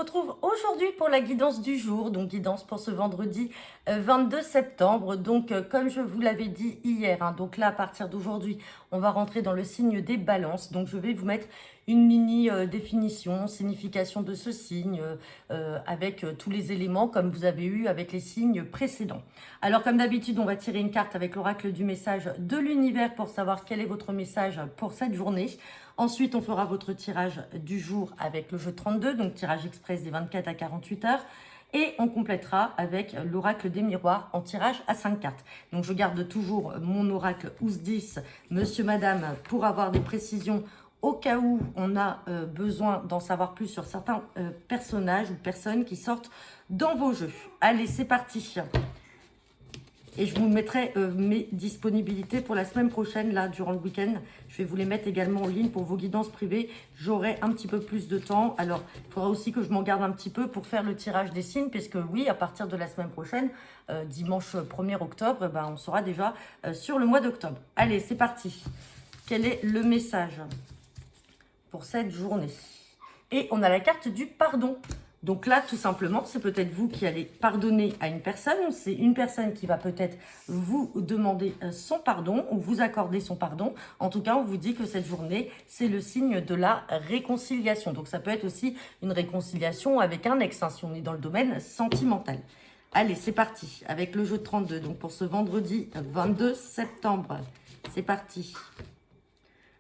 retrouve aujourd'hui pour la guidance du jour, donc guidance pour ce vendredi 22 septembre. Donc comme je vous l'avais dit hier, donc là à partir d'aujourd'hui, on va rentrer dans le signe des balances. Donc je vais vous mettre une mini définition, signification de ce signe avec tous les éléments comme vous avez eu avec les signes précédents. Alors comme d'habitude, on va tirer une carte avec l'oracle du message de l'univers pour savoir quel est votre message pour cette journée. Ensuite, on fera votre tirage du jour avec le jeu 32, donc tirage express des 24 à 48 heures. Et on complétera avec l'oracle des miroirs en tirage à 5 cartes. Donc je garde toujours mon oracle Ousdis, monsieur, madame, pour avoir des précisions au cas où on a besoin d'en savoir plus sur certains personnages ou personnes qui sortent dans vos jeux. Allez, c'est parti. Et je vous mettrai mes disponibilités pour la semaine prochaine, là, durant le week-end. Je vais vous les mettre également en ligne pour vos guidances privées. J'aurai un petit peu plus de temps. Alors, il faudra aussi que je m'en garde un petit peu pour faire le tirage des signes, puisque oui, à partir de la semaine prochaine, dimanche 1er octobre, on sera déjà sur le mois d'octobre. Allez, c'est parti. Quel est le message pour cette journée? Et on a la carte du pardon. Donc là, tout simplement, c'est peut-être vous qui allez pardonner à une personne, ou c'est une personne qui va peut-être vous demander son pardon, ou vous accorder son pardon. En tout cas, on vous dit que cette journée, c'est le signe de la réconciliation. Donc ça peut être aussi une réconciliation avec un ex, si on est dans le domaine sentimental. Allez, c'est parti, avec le jeu de 32, donc pour ce vendredi 22 septembre. C'est parti.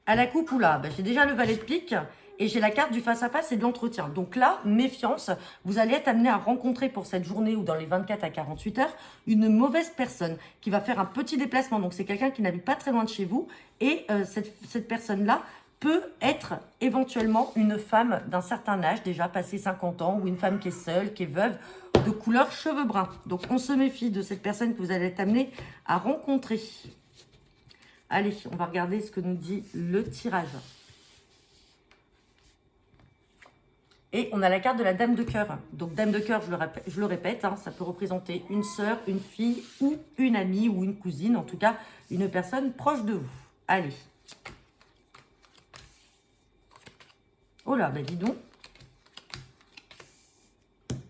À la coupe, oula, j'ai déjà le valet de pique. Et j'ai la carte du face-à-face et de l'entretien. Donc là, méfiance, vous allez être amené à rencontrer pour cette journée ou dans les 24 à 48 heures une mauvaise personne qui va faire un petit déplacement. Donc c'est quelqu'un qui n'habite pas très loin de chez vous. Et cette personne-là peut être éventuellement une femme d'un certain âge, déjà passé 50 ans, ou une femme qui est seule, qui est veuve, de couleur cheveux bruns. Donc on se méfie de cette personne que vous allez être amené à rencontrer. Allez, on va regarder ce que nous dit le tirage. Et on a la carte de la dame de cœur. Donc dame de cœur, je le répète, ça peut représenter une sœur, une fille ou une amie ou une cousine. En tout cas, une personne proche de vous. Allez. Oh là, dis donc.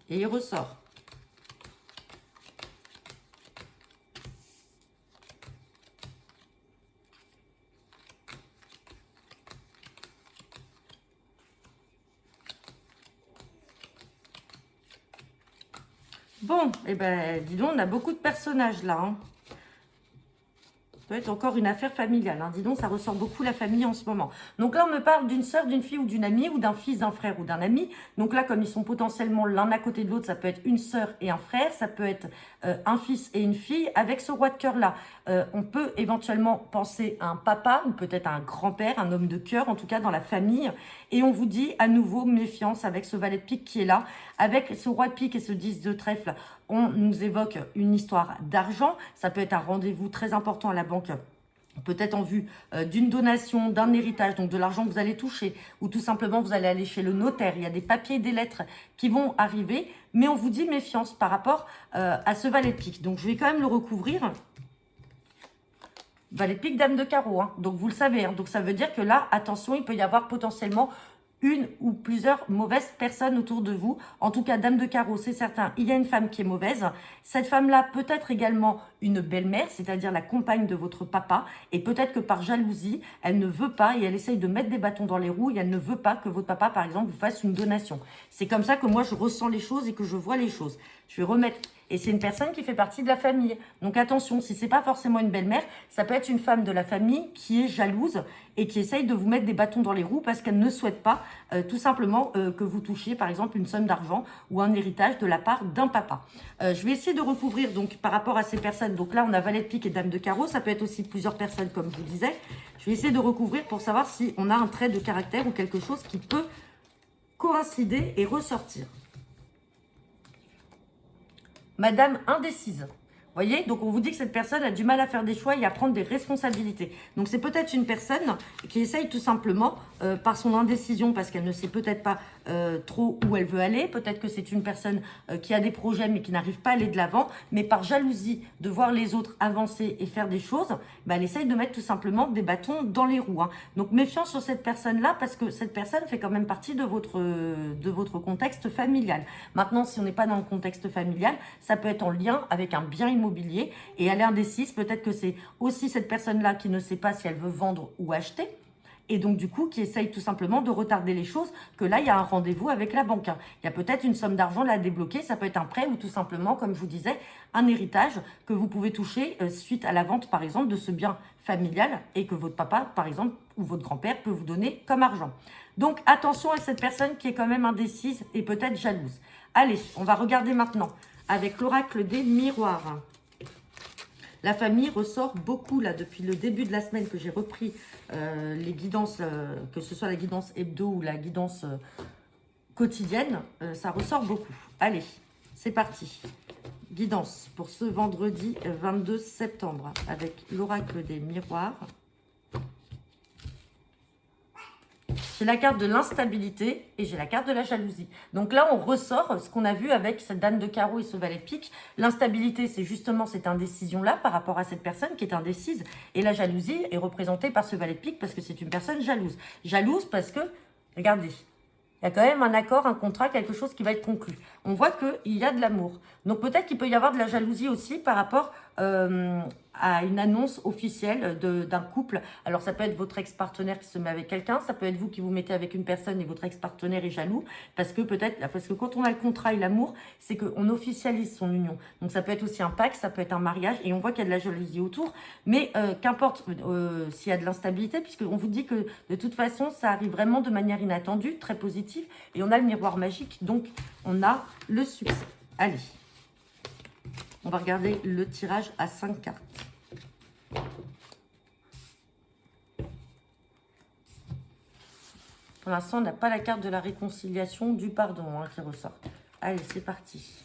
Et il ressort. Bon, dis donc, on a beaucoup de personnages là. Ça peut être encore une affaire familiale. Dis donc, ça ressort beaucoup la famille en ce moment. Donc là, on me parle d'une sœur, d'une fille ou d'une amie, ou d'un fils, d'un frère ou d'un ami. Donc là, comme ils sont potentiellement l'un à côté de l'autre, ça peut être une sœur et un frère. Ça peut être un fils et une fille. Avec ce roi de cœur là, on peut éventuellement penser à un papa ou peut-être à un grand-père, un homme de cœur, en tout cas dans la famille. Et on vous dit à nouveau méfiance avec ce valet de pique qui est là. Avec ce roi de pique et ce 10 de trèfle, on nous évoque une histoire d'argent. Ça peut être un rendez-vous très important à la banque, peut-être en vue d'une donation, d'un héritage, donc de l'argent que vous allez toucher, ou tout simplement vous allez aller chez le notaire. Il y a des papiers et des lettres qui vont arriver, mais on vous dit méfiance par rapport à ce valet de pique. Donc je vais quand même le recouvrir. Valet de pique, dame de carreau, donc vous le savez. Donc ça veut dire que là, attention, il peut y avoir potentiellement une ou plusieurs mauvaises personnes autour de vous. En tout cas, dame de carreau, c'est certain, il y a une femme qui est mauvaise. Cette femme-là peut être également une belle-mère, c'est-à-dire la compagne de votre papa. Et peut-être que par jalousie, elle ne veut pas et elle essaye de mettre des bâtons dans les roues et elle ne veut pas que votre papa, par exemple, vous fasse une donation. C'est comme ça que moi, je ressens les choses et que je vois les choses. Je vais remettre... Et c'est une personne qui fait partie de la famille. Donc attention, si c'est pas forcément une belle-mère, ça peut être une femme de la famille qui est jalouse et qui essaye de vous mettre des bâtons dans les roues parce qu'elle ne souhaite pas tout simplement que vous touchiez par exemple une somme d'argent ou un héritage de la part d'un papa. Je vais essayer de recouvrir donc par rapport à ces personnes. Donc là, on a valet de pique et dame de carreau. Ça peut être aussi plusieurs personnes comme je vous disais. Je vais essayer de recouvrir pour savoir si on a un trait de caractère ou quelque chose qui peut coïncider et ressortir. Madame indécise. Voyez, donc on vous dit que cette personne a du mal à faire des choix et à prendre des responsabilités. Donc c'est peut-être une personne qui essaye tout simplement par son indécision, parce qu'elle ne sait peut-être pas trop où elle veut aller. Peut-être que c'est une personne qui a des projets mais qui n'arrive pas à aller de l'avant. Mais par jalousie de voir les autres avancer et faire des choses, bah, elle essaye de mettre tout simplement des bâtons dans les roues. Hein. Donc méfiance sur cette personne-là, parce que cette personne fait quand même partie de votre contexte familial. Maintenant, si on n'est pas dans le contexte familial, ça peut être en lien avec un bien immobilier, et elle est indécise. Peut-être que c'est aussi cette personne-là qui ne sait pas si elle veut vendre ou acheter, et donc du coup qui essaye tout simplement de retarder les choses, que là il y a un rendez-vous avec la banque. Il y a peut-être une somme d'argent là à débloquer, ça peut être un prêt ou tout simplement, comme je vous disais, un héritage que vous pouvez toucher suite à la vente par exemple de ce bien familial, et que votre papa par exemple ou votre grand-père peut vous donner comme argent. Donc attention à cette personne qui est quand même indécise et peut-être jalouse. Allez, on va regarder maintenant avec l'oracle des miroirs. La famille ressort beaucoup là depuis le début de la semaine que j'ai repris les guidances, que ce soit la guidance hebdo ou la guidance quotidienne, ça ressort beaucoup. Allez, c'est parti. Guidance pour ce vendredi 22 septembre avec l'oracle des miroirs. J'ai la carte de l'instabilité et j'ai la carte de la jalousie. Donc là, on ressort ce qu'on a vu avec cette dame de carreau et ce valet de pique. L'instabilité, c'est justement cette indécision-là par rapport à cette personne qui est indécise. Et la jalousie est représentée par ce valet de pique parce que c'est une personne jalouse. Jalouse parce que, regardez, il y a quand même un accord, un contrat, quelque chose qui va être conclu. On voit qu'il y a de l'amour. Donc peut-être qu'il peut y avoir de la jalousie aussi par rapport à une annonce officielle d'un couple. Alors ça peut être votre ex-partenaire qui se met avec quelqu'un, ça peut être vous qui vous mettez avec une personne et votre ex-partenaire est jaloux, parce que quand on a le contrat et l'amour, c'est qu'on officialise son union. Donc ça peut être aussi un pacte, ça peut être un mariage, et on voit qu'il y a de la jalousie autour, mais qu'importe s'il y a de l'instabilité, puisqu'on vous dit que de toute façon, ça arrive vraiment de manière inattendue, très positive, et on a le miroir magique, donc on a le succès. Allez, on va regarder le tirage à 5 cartes. Pour l'instant, on n'a pas la carte de la réconciliation, du pardon qui ressort. Allez, c'est parti.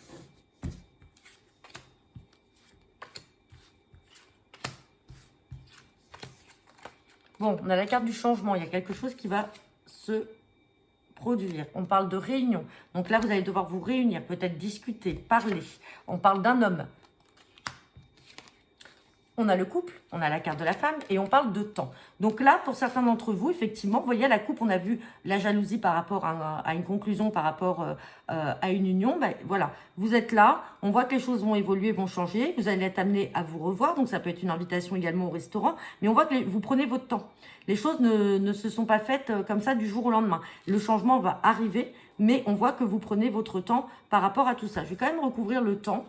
Bon, on a la carte du changement. Il y a quelque chose qui va se produire. On parle de réunion. Donc là, vous allez devoir vous réunir, peut-être discuter, parler. On parle d'un homme. On a le couple, on a la carte de la femme et on parle de temps. Donc là, pour certains d'entre vous, effectivement, vous voyez, la coupe, on a vu la jalousie par rapport à une conclusion, par rapport à une union. Ben, voilà, vous êtes là, on voit que les choses vont évoluer, vont changer. Vous allez être amené à vous revoir, donc ça peut être une invitation également au restaurant. Mais on voit que vous prenez votre temps. Les choses ne se sont pas faites comme ça du jour au lendemain. Le changement va arriver, mais on voit que vous prenez votre temps par rapport à tout ça. Je vais quand même recouvrir le temps.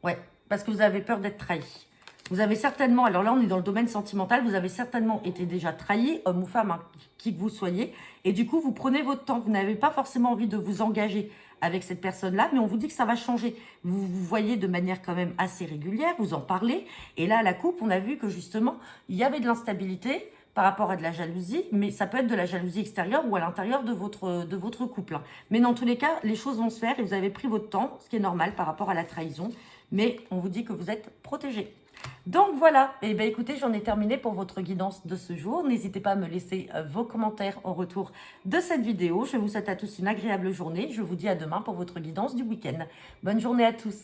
Ouais, parce que vous avez peur d'être trahi. Vous avez certainement, alors là on est dans le domaine sentimental, vous avez certainement été déjà trahi, homme ou femme, hein, qui que vous soyez. Et du coup, vous prenez votre temps. Vous n'avez pas forcément envie de vous engager avec cette personne-là, mais on vous dit que ça va changer. Vous voyez de manière quand même assez régulière, vous en parlez. Et là, à la coupe, on a vu que justement, il y avait de l'instabilité par rapport à de la jalousie, mais ça peut être de la jalousie extérieure ou à l'intérieur de votre couple. Hein. Mais dans tous les cas, les choses vont se faire et vous avez pris votre temps, ce qui est normal par rapport à la trahison. Mais on vous dit que vous êtes protégé. Donc voilà, et bien écoutez, j'en ai terminé pour votre guidance de ce jour. N'hésitez pas à me laisser vos commentaires en retour de cette vidéo. Je vous souhaite à tous une agréable journée. Je vous dis à demain pour votre guidance du week-end. Bonne journée à tous.